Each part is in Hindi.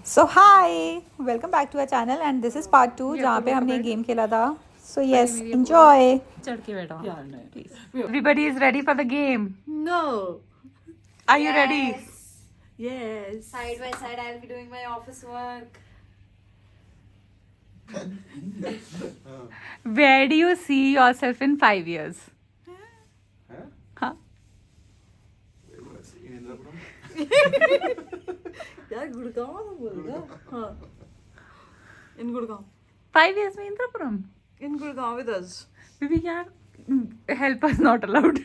So hi welcome back to our channel and this is part 2 जहाँ पे हमने गेम खेला था. So yes enjoy. चढ़ के बैठा Yeah, no. Everybody is ready for the game. No. Are you ready? Yes. Side by side, I'll be doing my office work. Where do you see yourself in 5 years? हाँ. यार गुड़गांव तो बोलगा. हाँ. In Gurgaon. 5 years में Indrapuram. In Gurgaon with us. Baby यार, help us not allowed.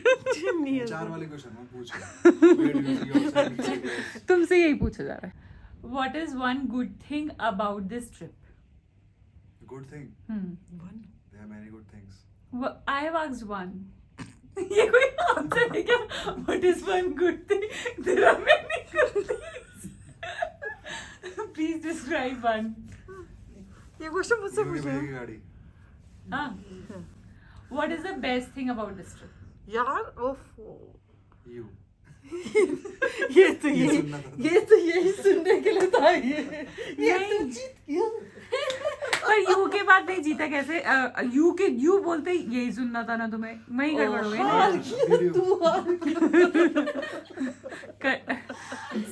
चार वाले क्वेश्चन मैं पूछ रहा हूँ. तुमसे यही पूछा जा रहा है. What is one good thing about this trip? Good thing. One. There are many good things. I have asked one. ये कोई आंसर है क्या? What is one good thing? There are many good things. Please describe one. ये क्वेश्चन मुझसे क्योंकि पूछा. मेरी गाड़ी. हाँ. What is the best thing about this trip? यार ओफ. You. ये सुनना था. यही सुनने के लिए था ये तो जीत गया. पर यू के बाद नहीं जीता कैसे? यू बोलते ही यही सुनना था ना तुम्हें. वही गड़बड़ हो गई ना. Video. तू हार.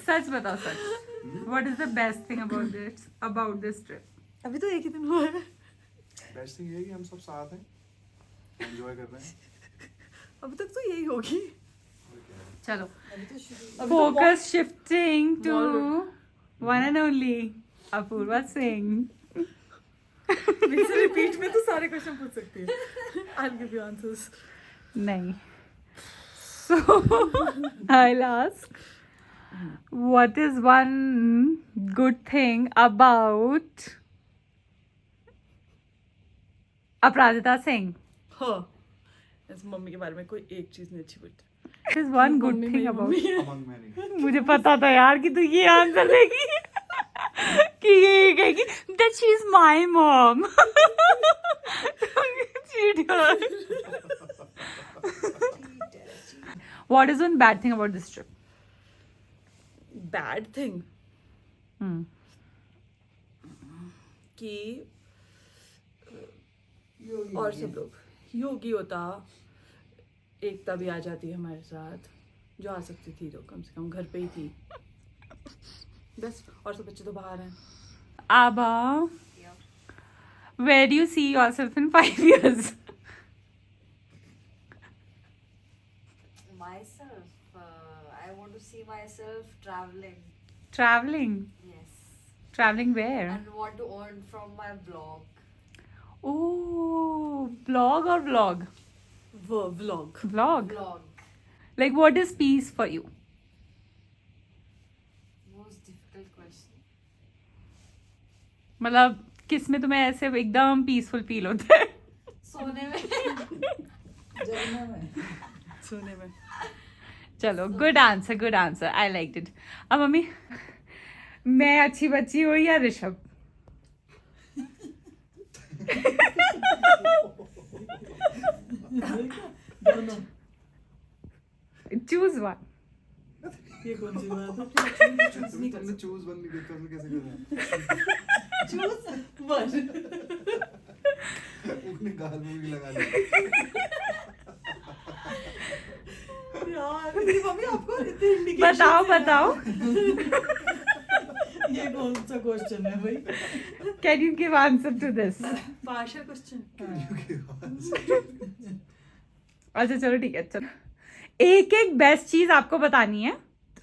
सच बताओ सच. What is the best thing about this trip? अभी तो एक ही दिन हुआ है. Best thing ये है कि हम सब साथ हैं. Enjoy कर रहे हैं. अभी तक तो यही होगी. और क्या है? चलो. अभी तो Focus shifting to Bollywood. one and only Apurva Singh. मुझसे रिपीट में तो सारे क्वेश्चन पूछ सकती है. I'll give you answers. नहीं. So I'll ask, what is one good thing about अपराजिता सिंह? हाँ. ऐसे मम्मी के बारे में कोई एक चीज नहीं अच्छी बोलती. What is one good mummy thing मेरी about? मम्मी है. Among many. मुझे पता था यार कि तू ये आंसर देगी. कि ये कहेगी that she is my mom. Cheater. What is one bad thing about this trip? Bad thing Hmm. कि और सब लोग योगी होता, एकता भी आ जाती हमारे साथ, जो आ सकती थी तो कम से कम घर पे ही थी बस. और सब बच्चे तो बाहर हैं. Abba, where do you see yourself in 5 years? Myself, I want to see myself traveling. Traveling. Yes. Traveling where? And want to earn from my blog. Oh, blog or vlog? Vlog. Vlog. Blog. Like, what is peace for you? Most difficult question. मतलब किस में तुम्हें ऐसे एकदम पीसफुल फील होता है? सोने में. सोने में. चलो, good answer. I like it. अब मम्मी, मैं अच्छी बच्ची हूँ या ऋषभ? दोनों. Choose one. ये कौन सी बात है? तुमने choose one नहीं किया तो कैसे करना? Choose one. उसने गाल में भी लगा लिया. यार मेरी मम्मी आपको इतने इंडिकेशन बताओ. ये कौन सा क्वेश्चन है भाई? Can you give answer to this? Partial question. अच्छा चलो ठीक है. चलो, एक बेस्ट चीज आपको बतानी है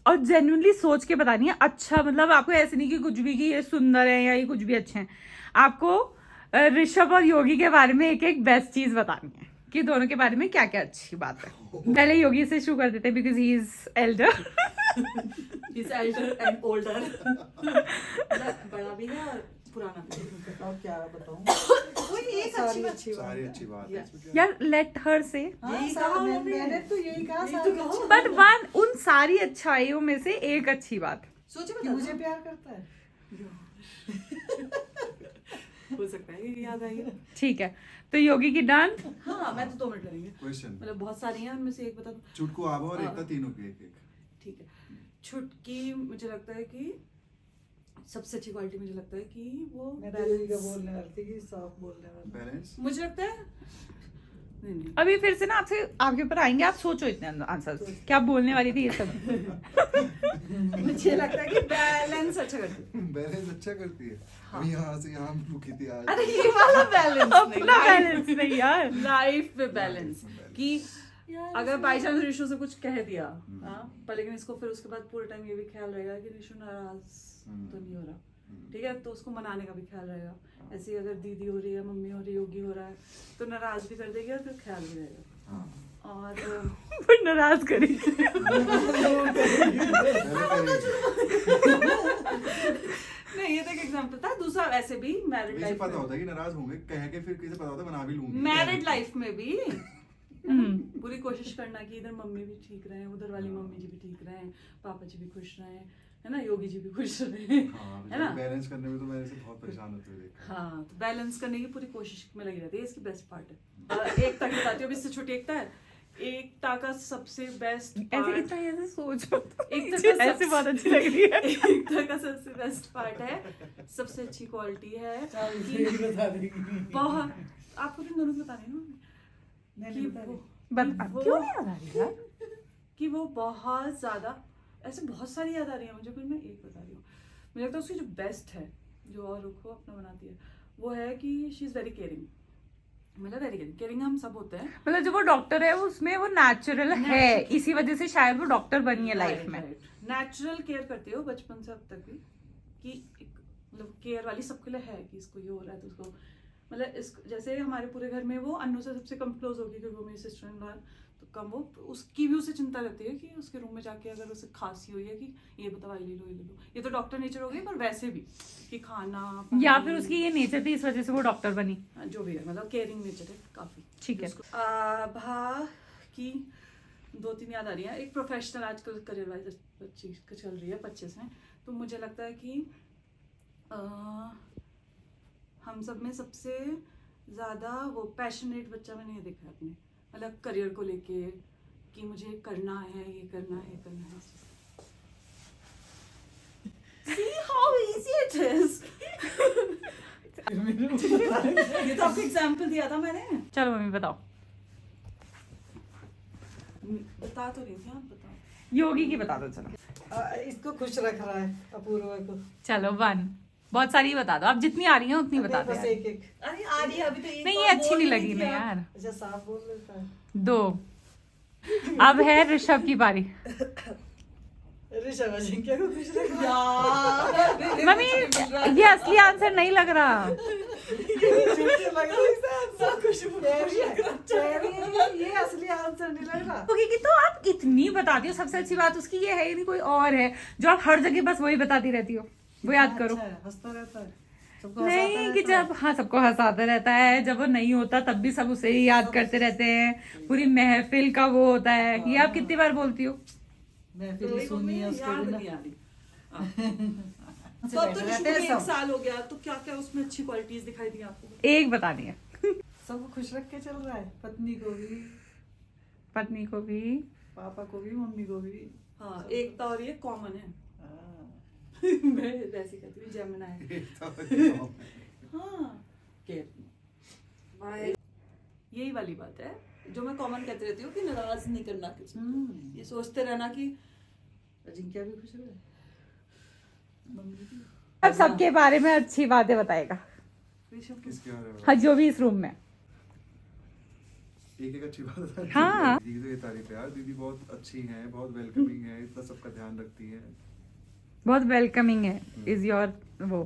और जेन्युइनली सोच के बतानी है. अच्छा मतलब आपको ऐसे नहीं कि कुछ भी कि ये सुंदर है या ये कुछ भी अच्छे हैं. आपको ऋषभ और योगी के बारे में एक बेस्ट चीज बतानी है कि दोनों के बारे में क्या क्या अच्छी बात है. पहले योगी से शुरू कर देते हैं because he is Elder. He's elder and older. बड़ा भी है और पुराना भी. और क्या बताऊं? वही एक अच्छी बात. सारी अच्छी बात है. इसमें क्या है? यार लेट हर से. यही हाँ, कहा मैंने मम्मी. मैंने तो यही कहा. यही तो सारी कहा. अच्छी- बट वन उन सारी अच्छाइयों में से एक अच्छी बात. सोचे कि बता. मुझे प्यार करता है. हो सकता है ये याद आई. ठीक है तो योगी की डन. हाँ मैं तो 2 मिनट लगेंगे. Question. मतलब बहुत सारी हैं उनमें से एक बता दो. चुटकू आबा और हाँ. एकता तीनों के एक. ठीक है. छुटकी मुझे लगता है कि सबसे अच्छी क्वालिटी मुझे लगता है कि वो मैं तो यही का बोलने वाली थी कि साफ बोलने वाली। बैलेंस मुझे लगता है नहीं अभी फिर से ना आपसे आपके ऊपर आएंगे, आप सोचो इतने आंसर क्या बोलने वाली थी ये सब। मुझे लगता है कि बैलेंस अच्छा करती है। बैलेंस अच्छा करती है। अभी यहाँ से यहाँ रुकी थी आज। अरे ये वाला बैलेंस अपना बैलेंस नहीं यार, लाइफ में बैलेंस कि अगर बाई चांस रिशु से कुछ कह दिया हाँ पर लेकिन इसको फिर उसके बाद पूरे टाइम ये भी ख्याल रहेगा कि रिशु नाराज तो नहीं हो रहा, ठीक है, तो उसको मनाने का भी ख्याल रहेगा। ऐसे ही अगर दीदी हो रही है, मम्मी हो रही है, योगी हो रहा है तो नाराज भी कर देगी और फिर ख्याल भी रहेगा। और पर नाराज करी। नहीं ये तो एक एग्जांपल था। दूसरा वैसे भी मैरिड इसे लाइफ पता होता है कि नाराज होंगे, कह के फिर किसे पता होता है बना भी लूंगी। मैरिड लाइफ में भी पूरी कोशिश करना कि इधर मम्मी भी ठीक रहे, उधर वाली मम्मी जी भी ठीक रहे, पापा जी भी खुश रहे, है ना, योगी जी भी खुश रहे, है ना। बैलेंस करने में तो मैं इसे बहुत परेशान होते हुए देखा। हाँ तो बैलेंस करने की पूरी कोशिश में लगी रहती है, इसकी बेस्ट पार्ट है। एकता की बताती हूँ, अभी इससे छोटी एकता है। एकता का सबसे बेस्ट ऐसे इतना ऐसे सोचो एकता का ऐसे बहुत अच्छी लग रही है। एकता का सबसे बेस्ट पार्ट है, सबसे अच्छी क्वालिटी है कि बता देगी। बहुत आपको भी दोनों को बता रही हूँ कि वो क्यों नहीं बता रही यार? कि वो बहुत ज्यादा ऐसे बहुत सारी याद आ रही है मुझे, पर मैं एक बता रही हूँ। मुझे लगता है उसकी जो बेस्ट है, जो और रुख को अपना बनाती है, वो है कि शी इज वेरी केयरिंग। मतलब वेरी केयरिंग, केयरिंग हम सब होते हैं। मतलब जो वो डॉक्टर है उसमें वो नेचुरल है, इसी वजह से शायद वो डॉक्टर बनी है लाइफ में। नेचुरल केयर करती हो बचपन से अब तक भी, कि मतलब केयर वाली सबके लिए है कि इसको ये हो रहा है तो उसको मतलब इस जैसे हमारे पूरे घर में वो अन्नू से सबसे कम क्लोज होगी क्योंकि वो मेरी सिस्टर इन लॉ है, तो कम वो उसकी भी उसे चिंता रहती है कि उसके रूम में जाके अगर उसे खांसी हुई है कि ये दवाई ले लो ये ले लो। ये तो डॉक्टर नेचर हो गई, पर वैसे भी कि खाना या फिर उसकी ये नेचर थी इस वजह से वो डॉक्टर बनी। जो भी है, मतलब केयरिंग नेचर है काफी। ठीक है। भा की 2-3 याद आ रही है। एक प्रोफेशनल आजकल करियर वाइज बच्ची चल रही है 25 में, तो मुझे लगता है कि हम सब में सबसे ज्यादा वो पैशनेट बच्चा मैंने ये देखा है अपने, मतलब करियर को लेके कि मुझे करना है, ये करना है, ये करना है। See how easy it is. ये तो आपको एग्जाम्पल दिया था मैंने। चलो मम्मी बताओ। बता तो रही थी, आप बताओ। योगी की बता दो चलो। इसको खुश रख रहा है अपूर्वा को। चलो 1 बहुत सारी बता दो, आप जितनी आ रही हैं उतनी बता दो बस यार। एक एक। अरे आ रही है अभी तो एक नहीं ये बार अच्छी बोल नहीं रही लगी थी ना आप। यार। अच्छा साफ बोल लेता है। 2 अब है ऋषभ की बारी। ऋषभ अजिंक्य को खुश रख रहा यार मम्मी ये असली आंसर नहीं लग रहा। है। झूठे लग रहा है। सब कुछ ये असली आंसर नहीं लग रहा। क्योंकि तो आप इतनी बताती हो, सबसे अच्छी बात उसकी ये है ही नहीं कोई और है जो आप हर जगह बस वही बताती रहती हो, वो याद करो। अच्छा है, हंसता रहता है, सबको हंसाता नहीं कि रहता है। जब हाँ सबको हंसाता रहता है, जब वो नहीं होता तब भी सब उसे ही याद करते रहते हैं, पूरी महफिल का वो होता है। ये आप कितनी बार बोलती हो? मैं फिर सुनी है उसके याद बिना। नहीं आ रही। से तो अब बैठे तो रहते हैं एक सब। साल हो गया, तो क्या क्या उसमें अच्छी क्वालिटीज दिखाई दी आपको? एक बतानी है। सबको खुश रख के चल रहा है, पत्नी को भी, पत्नी को भी, पापा को भी, मम्मी को भी। हाँ एकता और ये कॉमन है। हाँ। मैं वैसे कहती हूँ जेमिना है। हाँ केयर, यही वाली बात है जो मैं कॉमन कहती रहती हूँ कि नाराज नहीं करना किसी को। ये सोचते रहना कि अजिंक्य भी खुश रहे, मम्मी भी। अब सबके बारे में अच्छी बातें बताएगा। ऋषभ किसके बारे में? हाँ जो भी इस रूम में। एक एक अच्छी बात है। हाँ। दीदी तो ये तारीफ है यार, दीदी बहुत अच्छी हैं, बहुत वेलकमिंग है, इतना सबका ध्यान रखती है। बहुत वेलकमिंग है, इज योर वो।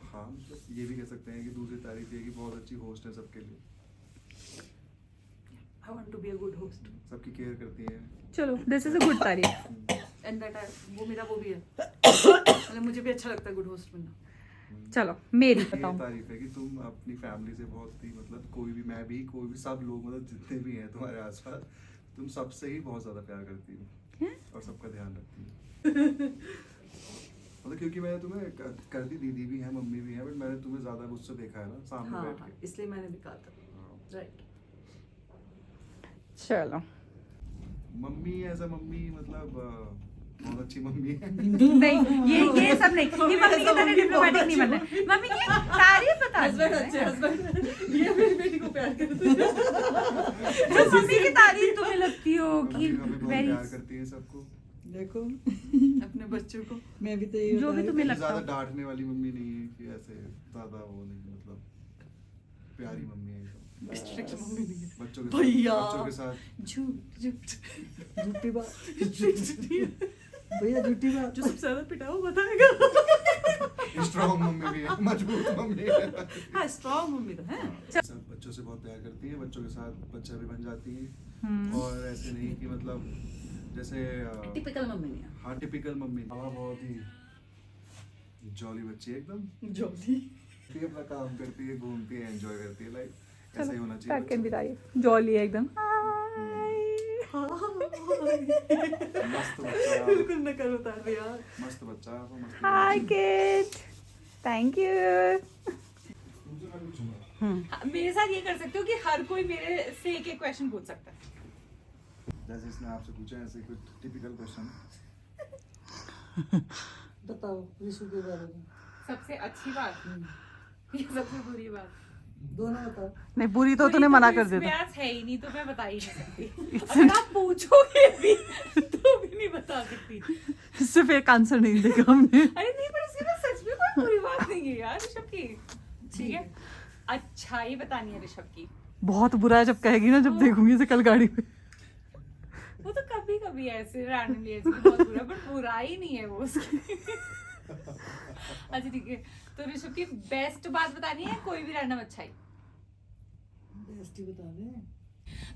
हाँ मतलब ये भी कह सकते हैं कि दूसरी तारीफ ये कि बहुत अच्छी होस्ट है सबके लिए, I want to be a good host सबकी केयर करती है। चलो दिस इज अ गुड तारीफ। एंड दैट वो मेरा वो भी है। मतलब मुझे भी अच्छा लगता है गुड होस्ट बनना। चलो मेरी ये बताओ। तारीफ है कि तुम अपनी फैमिली से बहुत ही मतलब कोई भी, मैं भी, कोई भी, सब लोग मतलब जितने भी हैं तुम्हारे आसपास, तुम सबसे ही बहुत ज्यादा प्यार करती हो और सबका ध्यान रखती हो। मतलब क्योंकि मैंने तुम्हें करती, दीदी भी है, मम्मी भी है, बट मैंने तुम्हें ज्यादा मुझसे देखा है ना सामने हाँ बैठ हाँ के। इसलिए मैंने भी कहा था। हाँ। राइट। चलो मम्मी एज अ मम्मी मतलब बहुत अच्छी मम्मी है। नहीं ये सब नहीं, ये मम्मी की तरह डिप्लोमेटिक नहीं बनना है, मम्मी की तारीफ बता हस्बैंड अच्छे हस्बैंड ये मेरी बेटी को प्यार करते हैं। जो मम्मी की तारीफ तुम्हें लगती हो कि मम्मी हमें बहुत वेरी, प्यार करती है सबको। देखो अपने बच्चों को मैं भी तो ये जो भी बता तुम्हें रही लगता ज्यादा हो। डांटने वाली मम्मी नहीं है कि ऐसे ज्यादा वो नहीं, मतलब प्यारी मम्मी है ये सब। स्ट्रिक्ट मम्मी नहीं है बच्चों के भैया। साथ, बच्चों के साथ झूठ झूठ थी। झूठी बात स्ट्रिक्ट नहीं है। भैया, झूठी बात। जो सबसे ज्यादा पिटा वो बताएगा। स्ट्रॉन्ग मम्मी भी है, मजबूत मम्मी है। हाँ स्ट्रॉन्ग मम्मी तो है। सब बच्चों से बहुत प्यार करती है, बच्चों के साथ बच्चा भी बन जाती है। और ऐसे नहीं कि मतलब जैसे टिपिकल मम्मी नहीं है। हाँ टिपिकल मम्मी। मामा बहुत ही जॉली बच्ची है एकदम। जॉली ये अपना काम करती है, घूमती है, एंजॉय करती है, लाइक ऐसा ही होना चाहिए पैक बच्चा। भी तारीफ, जॉली है एकदम। मस्त बच्चा, बिल्कुल नकल उतार रही यार। मस्त बच्चा, मस्त हाय किड, थैंक यू। मेरे साथ ये कर सकते हो कि हर कोई मेरे से एक एक क्वेश्चन पूछ सकता है। जैसे इसने आपसे पूछा ऐसे कुछ टिपिकल क्वेश्चन। बताओ ऋषु के बारे में। सबसे अच्छी बात या सबसे बुरी बात? दोनों बताओ। नहीं बुरी तो तूने मना कर दिया प्रयास है ही नहीं, तो मैं बता ही नहीं सकती। अगर आप पूछोगे भी तो भी नहीं बता सकती। था, सिर्फ एक आंसर नहीं देगा हमने। अरे नहीं, पर इसके ना सच में कोई बुरी बात नहीं है यार ऋषभ की। ठीक है, अच्छाई बतानी है ऋषभ की। बहुत बुरा है जब कहेगी ना, जब देखूंगी इसे कल गाड़ी पे। वो तो कभी कभी ऐसे रैंडमली ऐसे बहुत बुरा, बट बुराई नहीं है वो उसकी। अच्छा ठीक है, तो ऋषभ की बेस्ट बात बतानी है, कोई भी रैंडम अच्छाई? बेस्ट ही बता दे।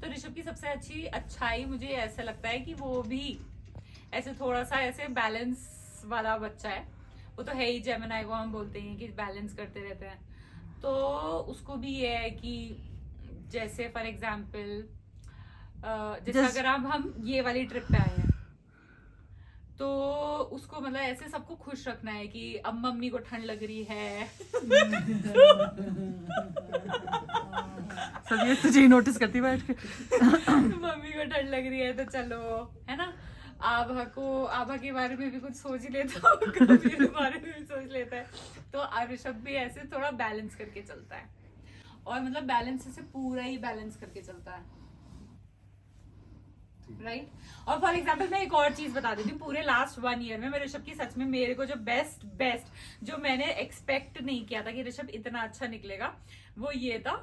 तो ऋषभ की सबसे अच्छी अच्छाई मुझे ऐसा लगता है कि वो भी ऐसे थोड़ा सा ऐसे बैलेंस वाला बच्चा है। वो तो है ही, जेमिनी को हम बोलते हैं कि बैलेंस करते रहते हैं। तो उसको भी ये है कि जैसे फॉर एग्जाम्पल जैसे अगर हम ये वाली ट्रिप पे आए हैं तो उसको मतलब ऐसे सबको खुश रखना है कि अब मम्मी को ठंड लग रही है। सब ये तुझे ही नोटिस करती बैठ के। मम्मी को ठंड लग रही है तो चलो, है ना। आभा के बारे में भी कुछ सोच ही लेता हूँ, कभी के बारे में भी सोच लेता है। तो ऋषभ भी ऐसे थोड़ा बैलेंस करके चलता है, और मतलब बैलेंस ऐसे पूरा ही बैलेंस करके चलता है, राइट। और फॉर एग्जाम्पल मैं एक और चीज बता देती हूँ, पूरे लास्ट 1 ईयर में ऋषभ की सच में मेरे को जो बेस्ट जो मैंने एक्सपेक्ट नहीं किया था कि ऋषभ इतना अच्छा निकलेगा, वो ये था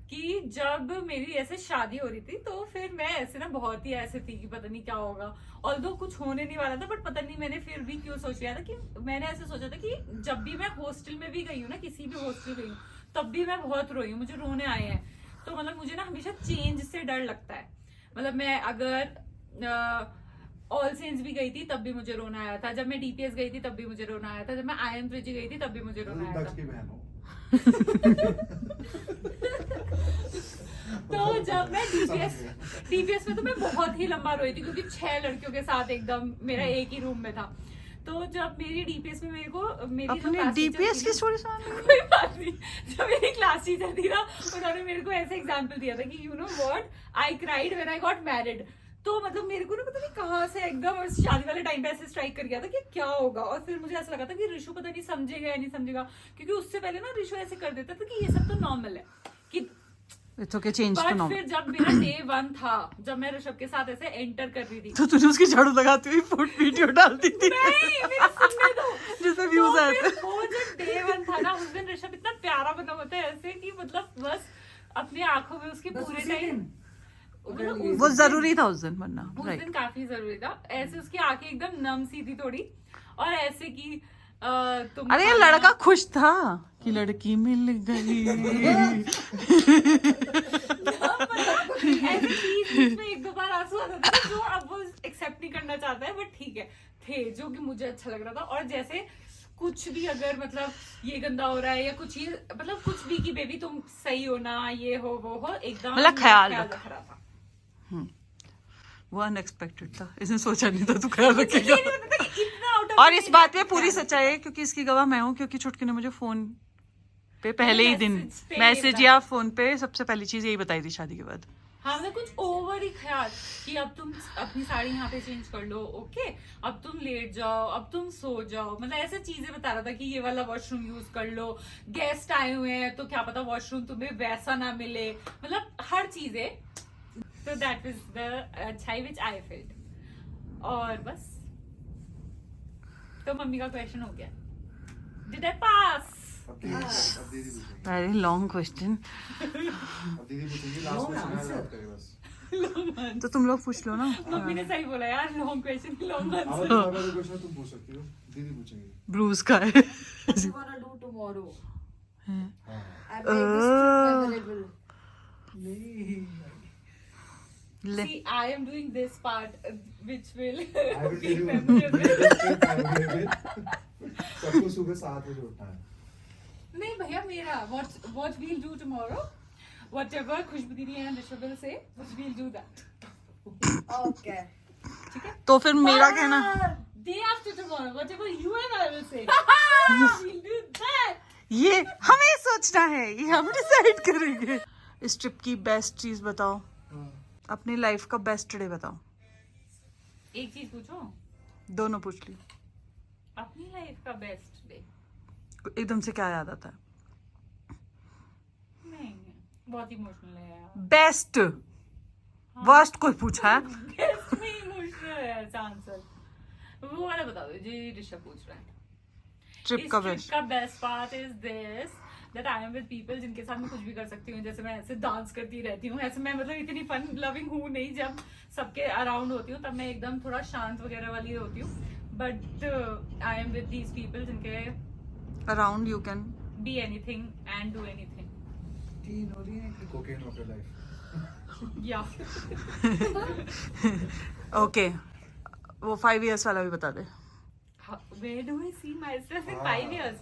कि जब मेरी ऐसे शादी हो रही थी तो फिर मैं ऐसे ना बहुत ही ऐसे थी कि पता नहीं क्या होगा। ऑल्दो कुछ होने नहीं वाला था, बट पता नहीं मैंने फिर भी क्यों सोच लिया था कि मैंने ऐसे सोचा था कि जब भी मैं हॉस्टल में भी गई हूँ ना, किसी भी हॉस्टल गई हूँ, तब भी मैं बहुत रोई हूँ, मुझे रोने आए हैं। तो मतलब मुझे ना हमेशा चेंज से डर लगता है। मतलब मैं अगर ऑल सेंट्स भी गई थी तब भी मुझे रोना आया था, जब मैं डीपीएस गई थी तब भी मुझे रोना आया था, जब मैं आयन त्रिजी गई थी तब भी मुझे रोना आया दक्ष था। की बहन हो। तो जब मैं डीपीएस में तो मैं बहुत ही लंबा रोई थी, क्योंकि 6 लड़कियों के साथ एकदम मेरा एक ही रूम में था। तो जब मेरी डीपीएस में मेरे को मेरी जो अपने class teacher डीपीएस थी की ना- स्टोरी सुना। कोई बात नहीं, जब मेरी क्लास टीचर थी ना, उन्होंने मेरे को ऐसे एग्जांपल दिया था कि you know what, I cried when I got married. तो मतलब मेरे को ना पता नहीं कहाँ से एकदम शादी वाले टाइम पे ऐसे स्ट्राइक कर गया था कि क्या होगा। और फिर मुझे ऐसा लगा था कि ऋषु पता नहीं समझेगा या नहीं समझेगा, क्योंकि उससे पहले ना ऋषु ऐसे कर देता था कि ये सब तो नॉर्मल है कि। It's okay, change to but normal. फिर जब मेरा डे 1 था, जब मैं ऋषभ के साथ ऐसे एंटर कर रही थी, तो तूने उसकी झाड़ू लगाती हुई फुट वीडियो डालती थी नहीं मेरे सुनने दो, जिसमें व्यूज तो आए थे। फिर वो जो डे 1 था ना, उस दिन ऋषभ इतना प्यारा बना होता है ऐसे कि मतलब बस अपनी आंखों में उसके बस पूरे उसी टाइम दिन? वो जरूरी था उस दिन बनना, उस राइट। दिन काफी जरूरी था। ऐसे उसकी आंखें एकदम नम सी थी थोड़ी, और ऐसे कि तुम अरे ये लड़का खुश था कि लड़की मिल गई। ऐसे बीच में 1-2 बार आंसू आता था जो अब वो एक्सेप्ट नहीं करना चाहता है, बट ठीक है थे, जो कि मुझे अच्छा लग रहा था। और जैसे कुछ भी अगर मतलब ये गंदा हो रहा है या कुछ ये मतलब कुछ भी कि बेबी तुम सही हो ना, ये हो वो हो, एकदम मतलब ख्याल रख रहा था। वो अनएक्सपेक्टेड था, इसने सोचा नहीं था तू ख्याल रखेगा। ये नहीं पता था कि इतना out of और इस बात में ख्याल पूरी रखा। सच्चाई है, क्योंकि इसकी गवाह मैं हूँ, क्योंकि छुटकी ने मुझे फोन पे पहले ही दिन मैसेज पे मैसेज बताया। या फोन पे सबसे पहली चीज यही बताई थी शादी के बाद हमने कुछ ओवर ही ख्याल कि अब तुम अपनी साड़ी यहाँ पे चेंज कर लो, ओके, अब तुम लेट जाओ, अब तुम सो जाओ, मतलब ऐसे चीजें बता रहा था कि ये वाला वॉशरूम यूज कर लो, गेस्ट आए हुए हैं तो क्या पता वॉशरूम तुम्हें वैसा ना मिले, मतलब हर चीजें। तो दैट वाज द अच्छाई विच आई फेल्ट। और बस, तो मम्मी का क्वेश्चन हो गया, डिड आई पास? अब दीदी पूछेगी। Very long question. अब दीदी पूछेगी, लास्ट में सुना आप करें बस। तो तुम लोग पूछ लो ना। मम्मी ने सही बोला यार, लॉन्ग क्वेश्चन लॉन्ग अब आंसर। तुम्हारा क्वेश्चन तुम पूछ सकती हो, दीदी पूछेंगी। Blue sky. What you gonna do tomorrow? I make this trip memorable. ले See, I am doing this part, which will I will be tell you. memorable. सबको सुबह 7 बजे उठना है। नहीं भैया, मेरा what we'll do tomorrow, whatever खुशबू दीदी and Rishabh will say, we'll do that. Okay. ठीक है? तो फिर मेरा कहना। Day after tomorrow, whatever you and I will say, we'll do that. ये हमें सोचना है, ये हम डिसाइड करेंगे। इस ट्रिप की बेस्ट चीज बताओ, अपनी लाइफ का बेस्ट डे बताओ। एक चीज पूछो, दोनों पूछ ली। अपनी लाइफ का बेस्ट डे। एकदम से क्या याद आता है? नहीं, बहुत इमोशनल है यार। बेस्ट वर्स्ट कोई पूछा है? बेस्ट में इमोशनल है ऐसा आंसर। वो वाला बता दो जी, ऋषभ पूछ रहा है। ट्रिप का बेस्ट। का best part is this, that I am with people जिनके साथ मैं कुछ भी कर सकती हूँ। जैसे मैं ऐसे डांस करती रहती हूँ, ऐसे मैं मतलब इतनी फन लविंग हूँ नहीं। जब सबके अराउंड होती हूँ तब मैं एकदम थोड़ा शांत वगैरह वाली होती हूँ, but I am with these people जिनके around you can be anything and do anything. तीन हो रही है कि कोकेन ऑफ योर लाइफ। या ओके, वो 5 years वाला भी बता दे। where do I see myself in 5 years?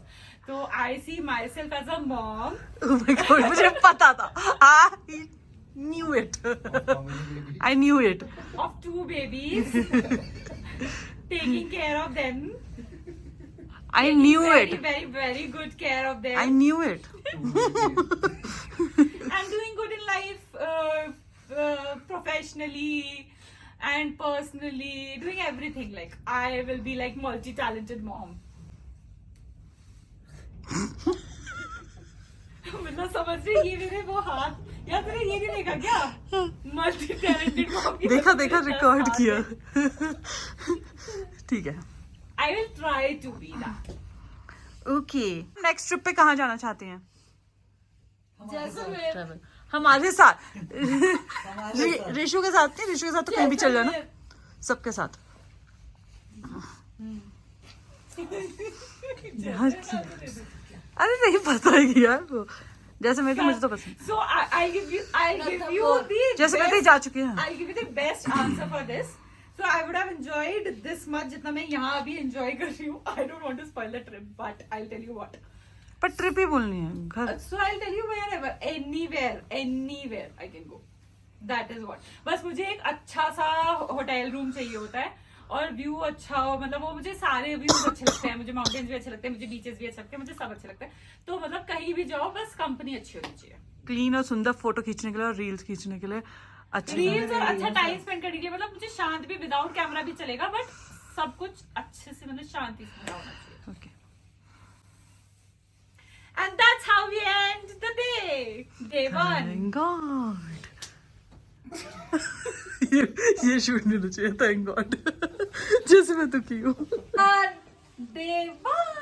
So I see myself as a mom Oh my God, मुझे पता था। I knew it. I knew it. of 2 babies, taking care of them. I knew very, it. very, very good care of them. I knew it. And doing good in life, professionally and personally, doing everything. Like I will be like multi-talented mom. मतलब समझ रही, ये मेरे वो हाथ या तूने ये नहीं देखा क्या? Multi talented mom. देखा रिकॉर्ड किया। ठीक है। I will try to be that. Okay, next trip पे कहाँ जाना चाहते हैं? जैसलमेर। हमारे साथ। ऋषु के साथ नहीं, ऋषु के साथ तो कहीं भी चल जाना, सबके साथ। अरे नहीं पता है कि यार वो जैसे मेरे को, मुझे तो पसंद। So I'll give you the जैसे मैं कहीं best- जा चुकी हूँ। I'll give you the best answer for this. So I would have enjoyed this much जितना मैं यहाँ अभी enjoy कर रही हूँ. I don't want to spoil the trip, but I'll tell you what. पर ट्रिप ही बोलनी है घर। So I'll tell you wherever, anywhere I can go. That is what. बस मुझे एक अच्छा सा होटल रूम चाहिए होता है और व्यू अच्छा हो, मतलब वो मुझे सारे व्यूज अच्छे लगते हैं, मुझे माउंटेन्स भी अच्छे लगते हैं, मुझे बीचेस भी अच्छे लगते हैं, मुझे सब अच्छे लगते हैं। तो मतलब कहीं भी जाओ बस कंपनी अच्छी होनी चाहिए। क्लीन और सुंदर फोटो खींचने के लिए और रील्स खींचने के लिए अच्छी। रील्स और अच्छा टाइम स्पेंड करने के लिए, मतलब मुझे शांत भी, विदाउट कैमरा भी चलेगा, बट सब कुछ अच्छे से मतलब शांति से होना चाहिए। Okay, And that's how we end the day. Day 1. Thank God. ये शूट नहीं होना चाहिए, थैंक गॉड। जैसे मैं दुखी हूँ। Day 1.